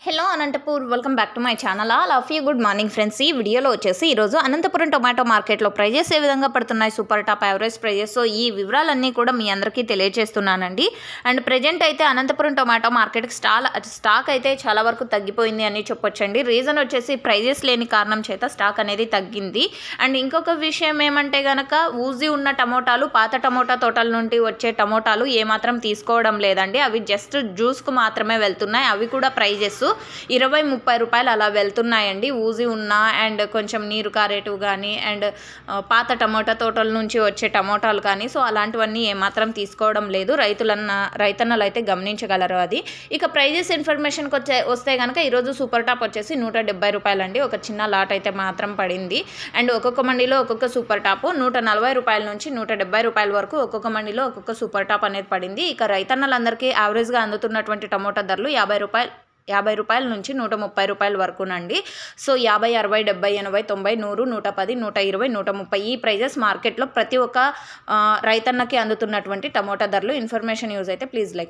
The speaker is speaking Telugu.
Hello Anantapur welcome back to my channel. All of you good morning friends. ఈ వీడియోలో వచ్చేసి ఈరోజు అనంతపురం టొమాటో మార్కెట్లో ప్రైజెస్ ఏ విధంగా పడుతున్నాయి, super top average prices, so ఈ వివరాలన్నీ కూడా మీ అందరికీ తెలియజేస్తున్నానండి. అండ్ ప్రజెంట్ అయితే అనంతపురం టొమాటో మార్కెట్కి స్టాక్ అయితే చాలా వరకు తగ్గిపోయింది అని చెప్పొచ్చండి. రీజన్ వచ్చేసి ప్రైజెస్ లేని కారణం చేత స్టాక్ అనేది తగ్గింది. అండ్ ఇంకొక విషయం ఏమంటే కనుక ఊజీ ఉన్న టమోటాలు, పాత టమోటా తోటల నుండి వచ్చే టమోటాలు ఏమాత్రం తీసుకోవడం లేదండి. అవి జస్ట్ జ్యూస్కు మాత్రమే వెళ్తున్నాయి. అవి కూడా ప్రైజెస్ 20-30 రూపాయలు అలా వెళ్తున్నాయండి. ఊజీ ఉన్న అండ్ కొంచెం నీరు కారేటివి కానీ అండ్ పాత టమోటా తోటల నుంచి వచ్చే టమోటాలు కానీ, సో అలాంటివన్నీ ఏమాత్రం తీసుకోవడం లేదు. రైతన్నలు అయితే గమనించగలరు అది. ఇక ప్రైజెస్ ఇన్ఫర్మేషన్కి వస్తే కనుక ఈరోజు సూపర్ టాప్ వచ్చేసి 170 రూపాయలు అండి. ఒక చిన్న లాట్ అయితే మాత్రం పడింది. అండ్ ఒక్కొక్క మండిలో ఒక్కొక్క సూపర్ టాప్ 140 రూపాయల నుంచి 170 రూపాయల వరకు ఒక్కొక్క మండిలో ఒక్కొక్క సూపర్ టాప్ అనేది పడింది. ఇక రైతన్నలందరికీ యావరేజ్గా అందుతున్నటువంటి టమోటా ధరలు 50 రూపాయల నుంచి 130 రూపాయల వరకునండి. సో 50, 60, 70, 80, 90, 100, 110, 120, 130 ఈ ప్రైజెస్ మార్కెట్లో ప్రతి ఒక్క రైతన్నకి అందుతున్నటువంటి టమోటా ధరలు. ఇన్ఫర్మేషన్ యూజ్ అయితే ప్లీజ్ లైక్.